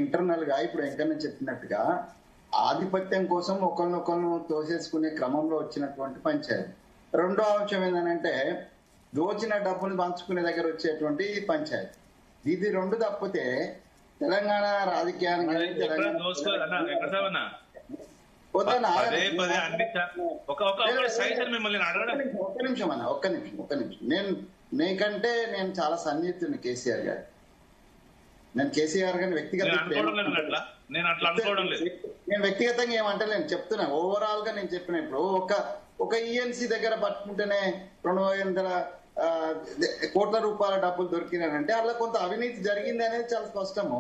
Internal గా ఇప్పుడు వెంకన్న చెప్పినట్టుగా ఆధిపత్యం కోసం ఒకరినొకరు తోసేసుకునే క్రమంలో వచ్చినటువంటి పంచాయతీ. రెండో అంశం ఏంటంటే దోచిన డబ్బులు పంచుకునే దగ్గర వచ్చేటువంటి పంచాయతీ. ఇది రెండు తప్పితే తెలంగాణ రాజకీయానికి ఒక్క నిమిషం నీకంటే నేను చాలా సన్నిహితుని కేసీఆర్ గారు. నేను కేసీఆర్ గారిని నేను వ్యక్తిగతంగా ఏమంటలేను, చెప్తున్నా ఓవరాల్ గా. నేను చెప్పిన ఇప్పుడు ఒక ఈఎన్సీ దగ్గర పట్టుకుంటేనే 200 కోట్ల రూపాయల డబ్బులు దొరికినాయంటే అలా కొంత అవినీతి జరిగింది అనేది చాలా స్పష్టము.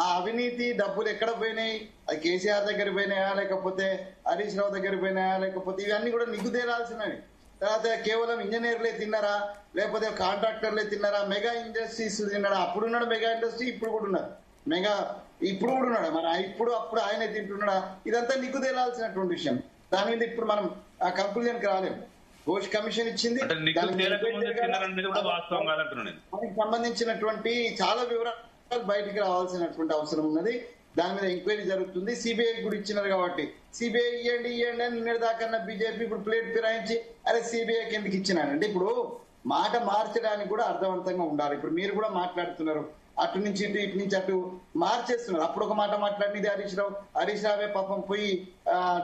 ఆ అవినీతి డబ్బులు ఎక్కడ పోయినాయి? అది కేసీఆర్ దగ్గర పోయినాయా, లేకపోతే హరీష్ రావు దగ్గర పోయినాయా, లేకపోతే ఇవన్నీ కూడా నిగుదేరాల్సినవి. తర్వాత కేవలం ఇంజనీర్లే తిన్నారా, లేకపోతే కాంట్రాక్టర్లే తిన్నారా, మెగా ఇండస్ట్రీస్ తిన్నారా? అప్పుడున్నాడు మెగా ఇండస్ట్రీ, ఇప్పుడు కూడా ఉన్నారు మెగా, ఇప్పుడు కూడా ఉన్నాడు. మరి అప్పుడు ఆయనే తింటున్నాడా? ఇదంతా నిగుదేరాల్సినటువంటి విషయం. దాని మీద ఇప్పుడు మనం ఆ కంక్లూజన్కి రాలేము. ఘోష్ కమిషన్ ఇచ్చింది, దానికి సంబంధించినటువంటి చాలా వివరాలు బయటికి రావాల్సినటువంటి అవసరం ఉన్నది. దాని మీద ఎంక్వైరీ జరుగుతుంది. సిబిఐ కూడా ఇచ్చినారు కాబట్టి సిబిఐ ఇవ్వండి అని నిన్నటి దాకా బీజేపీ ఇప్పుడు ప్లేట్ ఫిరాయించి అరే సిబిఐకి ఎందుకు ఇచ్చినారంటే ఇప్పుడు మాట మార్చడానికి కూడా అర్థవంతంగా ఉండాలి. ఇప్పుడు మీరు కూడా మాట్లాడుతున్నారు, అటు నుంచి ఇటు, ఇటు నుంచి అటు మార్చేస్తున్నారు. అప్పుడు ఒక మాట మాట్లాడినది హరీష్ రావే పాపం పోయి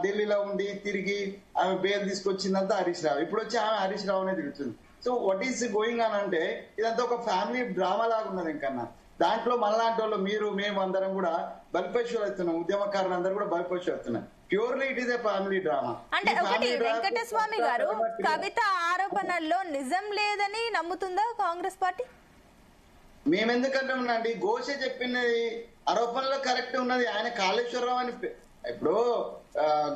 ఢిల్లీలో ఉండి తిరిగి ఆమె బెయిల్ తీసుకొచ్చిందంతా హరీష్ రావు. ఇప్పుడు వచ్చి ఆమె హరీష్ రావు అనేది తిరుగుతుంది. So what is going on అంటే ఇదంతా ఒక ఫ్యామిలీ డ్రామా లాగా ఉన్నది. ఇంకన్నా దాంట్లో మనలాంటి వాళ్ళు, మీరు, మేము అందరం కూడా బలిపశువులు అవుతున్నాం. ఉద్యమకారులు అందరూ కూడా బలిపశువులు అవుతున్నాం. Purely it is a family drama. అంటే ఒకటి వెంకటస్వామి గారు, కవిత ఆరోపణల్లో నిజం లేదని నమ్ముతుందా కాంగ్రెస్ పార్టీ? మేమెందుకంటామండి, ఘోషే చెప్పినది ఆరోపణలో కరెక్ట్ ఉన్నది. ఆయన కాళేశ్వరరావు అని ఇప్పుడు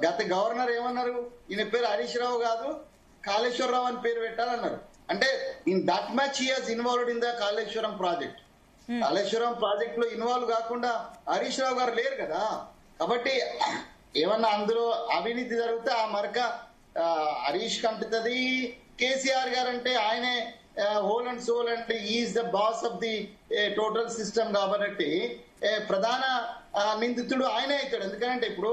గత గవర్నర్ ఏమన్నారు, ఈయన పేరు హరీష్ రావు కాదు కాళేశ్వరరావు అని పేరు పెట్టాలన్నారు. అంటే in that much he has involved in the Kaleshwaram project. Kaleshwaram project లో ఇన్వాల్వ్ కాకుండా హరీష్ రావు గారు లేరు కదా. కాబట్టి ఏమన్నా అందులో అవినీతి జరిగితే ఆ మరక హరీష్ కంటుతుంది. కేసీఆర్ గారు అంటే ఆయనే హోల్ అండ్ సోల్ అంటే is the boss of the total system. కాబట్టి ప్రధాన నిందితుడు ఆయనే అవుతాడు. ఎందుకంటే ఇప్పుడు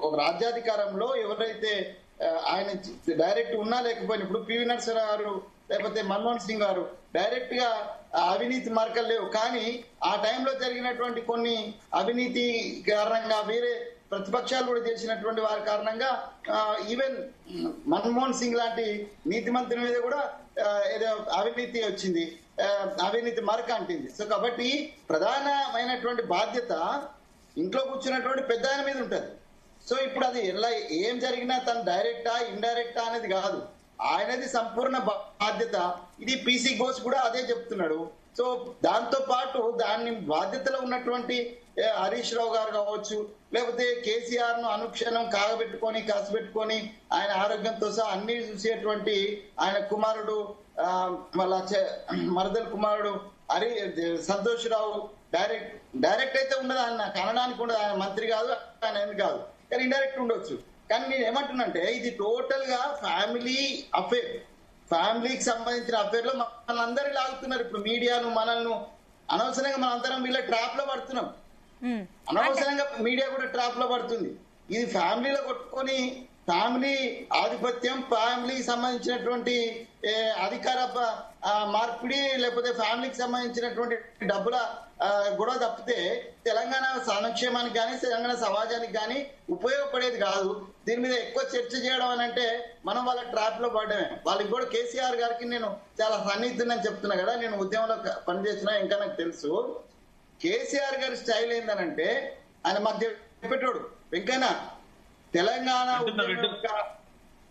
ఒక రాజ్యాధికారంలో ఎవరైతే ఆయన డైరెక్ట్ ఉన్నా లేకపోయినా, ఇప్పుడు పివి నరసింహారావు గారు లేకపోతే మన్మోహన్ సింగ్ గారు డైరెక్ట్ గా అవినీతి మార్కలు లేవు. కానీ ఆ టైంలో జరిగినటువంటి కొన్ని అవినీతి కారణంగా వేరే ప్రతిపక్షాలు కూడా చేసినటువంటి వారి కారణంగా ఈవెన్ మన్మోహన్ సింగ్ లాంటి నీతి మంత్రి మీద కూడా ఏదో అవినీతి వచ్చింది, అవినీతి మార్క అంటింది. సో కాబట్టి ప్రధానమైనటువంటి బాధ్యత ఇంట్లో కూర్చున్నటువంటి పెద్ద ఆయన మీద ఉంటది. సో ఇప్పుడు అది ఎలా ఏం జరిగినా తను డైరెక్టా ఇండైరెక్టా అనేది కాదు, ఆయనది సంపూర్ణ బాధ్యత. ఇది పీసీ ఘోష్ కూడా అదే చెప్తున్నాడు. సో దాంతో పాటు దాన్ని బాధ్యతలో ఉన్నటువంటి హరీష్ రావు గారు కావచ్చు, లేకపోతే కేసీఆర్ ను అనుక్షణం కాగబెట్టుకొని కసిపెట్టుకొని ఆయన ఆరోగ్యంతో సహా అన్ని చూసేటువంటి ఆయన కుమారుడు, వాళ్ళ మరదల కుమారుడు సంతోష్ రావు డైరెక్ట్ అయితే ఉండదు, ఆయన కనడానికి ఉండదు. ఆయన మంత్రి కాదు, ఆయన ఏమి కాదు, కానీ ఇండైరెక్ట్ ఉండొచ్చు. కానీ నేను ఏమంటున్నంటే ఇది టోటల్ గా ఫ్యామిలీ అఫేర్, ఫ్యామిలీకి సంబంధించిన అఫేర్ లో మనందరూ లాగుతున్నారు. ఇప్పుడు మీడియాను మనల్ని అనవసరంగా మనందరం వీళ్ళ ట్రాప్ లో పడుతున్నాం. అనవసరంగా మీడియా కూడా ట్రాప్ లో పడుతుంది. ఇది ఫ్యామిలీలో కొట్టుకొని ఫ్యామిలీ ఆధిపత్యం, ఫ్యామిలీకి సంబంధించినటువంటి అధికార మార్పిడి, లేకపోతే ఫ్యామిలీకి సంబంధించినటువంటి డబ్బుల గొడవ తప్పితే తెలంగాణ సంక్షేమానికి కానీ తెలంగాణ సమాజానికి కానీ ఉపయోగపడేది కాదు. దీని మీద ఎక్కువ చర్చ చేయడం అని అంటే మనం వాళ్ళ ట్రాప్ లో పడ్డమే. వాళ్ళకి కూడా కేసీఆర్ గారికి నేను చాలా సన్నిహితులని చెప్తున్నా కదా, నేను ఉద్యమంలో పనిచేస్తున్నా, ఇంకా నాకు తెలుసు. కేసీఆర్ గారి స్టైల్ ఏందనంటే ఆయన మాకు చెప్పేటోడు, వెంకన్న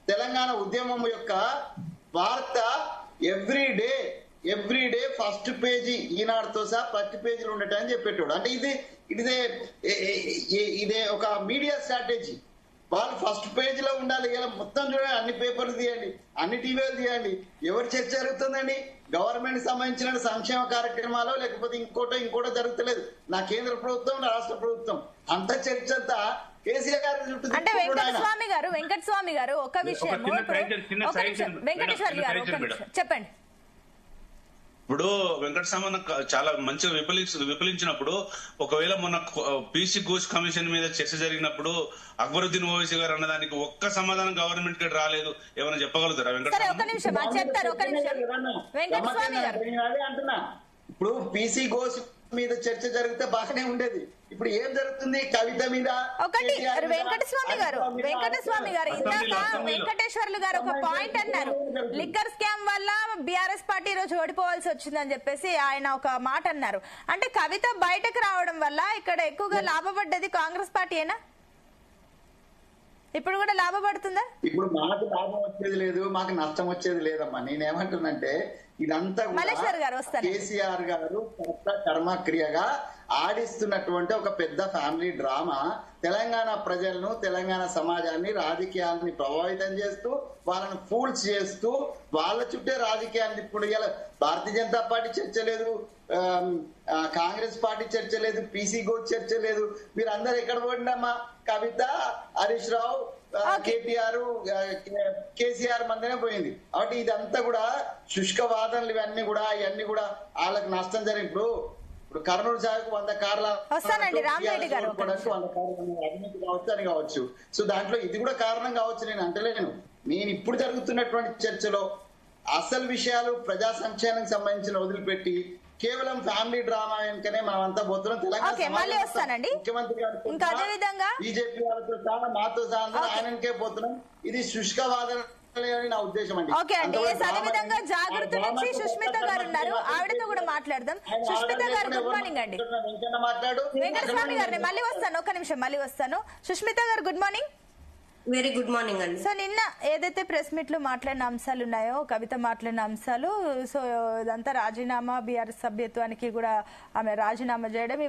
తెలంగాణ ఉద్యమం యొక్క వార్త ఎవ్రీ డే ఫస్ట్ పేజీ ఈనాడుతో సహా ఫస్ట్ పేజీలో ఉండటని చెప్పేటోడు. అంటే ఇదే ఒక మీడియా స్ట్రాటజీ. వాళ్ళు ఫస్ట్ పేజ్ లో ఉండాలి. ఇలా మొత్తం చూడండి, అన్ని పేపర్లు తీయండి, అన్ని టీవీలు తీయండి, ఎవరు చర్చ జరుగుతుందండి? గవర్నమెంట్ సంబంధించిన సంక్షేమ కార్యక్రమాలు లేకపోతే ఇంకోటో జరుగుతలేదు. నా కేంద్ర ప్రభుత్వం, నా రాష్ట్ర ప్రభుత్వం, అంత చర్చ అంతా కేసీఆర్ గారి చుట్టూ. అంటే వెంకటస్వామి గారు ఒక విషయం, వెంకటేశ్వర గారు ఒక నిమిషం చెప్పండి. ఇప్పుడు వెంకటస్వామి చాలా మంచిగా విఫలించినప్పుడు, ఒకవేళ మొన్న పీసీ ఘోష్ కమిషన్ మీద చర్చ జరిగినప్పుడు అక్బరుద్దీన్ ఓవైసీ గారు అన్నదానికి ఒక్క సమాధానం గవర్నమెంట్ కి రాలేదు. ఏమైనా చెప్పగలుగుతారా అంటున్నా? ఇప్పుడు పీసీ ఘోష్ మీద చర్చ జరిగితే బాగానే ఉండేది. ఇప్పుడు ఏం జరుగుతుంది? కవిత మీద ఒకటి వెంకటస్వామి గారు ఇందాక వెంకటేశ్వర్లు గారు ఒక పాయింట్ అన్నారు, లిక్కర్ స్కామ్ వల్ల బీఆర్ఎస్ పార్టీ రోజు ఓడిపోవాల్సి వచ్చిందని చెప్పేసి ఆయన ఒక మాట అన్నారు. అంటే కవిత బయటకు రావడం వల్ల ఇక్కడ ఎక్కువగా లాభపడ్డది కాంగ్రెస్ పార్టీయేనా? ఇప్పుడు కూడా లాభపడుతుందా? ఇప్పుడు మాకు లాభం వచ్చేది లేదు, మాకు నష్టం వచ్చేది లేదమ్మా. నేనేమంటున్నంటే ఇదంతా కేసీఆర్ గారు కర్మక్రియగా ఆడిస్తున్నటువంటి ఒక పెద్ద ఫ్యామిలీ డ్రామా. తెలంగాణ ప్రజలను, తెలంగాణ సమాజాన్ని, రాజకీయాలని ప్రభావితం చేస్తూ, వాళ్ళని ఫూల్స్ చేస్తూ, వాళ్ళ చుట్టే రాజకీయాన్ని ఇప్పుడు ఇలా భారతీయ జనతా పార్టీ చర్చ లేదు, కాంగ్రెస్ పార్టీ చర్చ లేదు, పీసీ ఘోష్ చర్చ లేదు. మీరు అందరు ఎక్కడ పోయిండమ్మా? కవిత, హరీష్ రావు, కేటీఆర్, కేసీఆర్ మందనే పోయింది. కాబట్టి ఇదంతా కూడా శుష్క వాదనలు, ఇవన్నీ కూడా వాళ్ళకి నష్టం జరిగింది. ఇప్పుడు కర్నూలు సాగుకు 100 కార్ల అవినీతి కావచ్చు అని కావచ్చు. సో దాంట్లో ఇది కూడా కారణం కావచ్చు, నేను అంటలేను. నేను ఇప్పుడు జరుగుతున్నటువంటి చర్చలో అసలు విషయాలు ప్రజా సంక్షేమానికి సంబంధించిన వదిలిపెట్టి కేవలం ఫ్యామిలీ డ్రామా వెనుకనే మనం అంతా పోతున్నాం. తెలంగాణ ముఖ్యమంత్రి గారు బీజేపీ వాళ్ళతో సహా మాతో సహా ఆయనకే పోతున్నాం. ఇది శుష్క వాదన నా ఉద్దేశం అండి. అదేవిధంగా జాగృతి నుంచి సుష్మిత గారు ఉన్నారు, ఆవిడతో కూడా మాట్లాడదాం. సుష్మిత గారు గుడ్ మార్నింగ్ అండి. వెంకటస్వామి గారిని మళ్ళీ వస్తాను, ఒక్క నిమిషం మళ్ళీ వస్తాను. సుష్మిత గారు good morning. Very good morning అండి. సో నిన్న ఏదైతే ప్రెస్ మీట్ లో మాట్లాడిన అంశాలు ఉన్నాయో, కవిత మాట్లాడిన అంశాలు, సో ఇదంతా రాజీనామా, బీఆర్ఎస్ సభ్యత్వానికి కూడా ఆమె రాజీనామా చేయడం,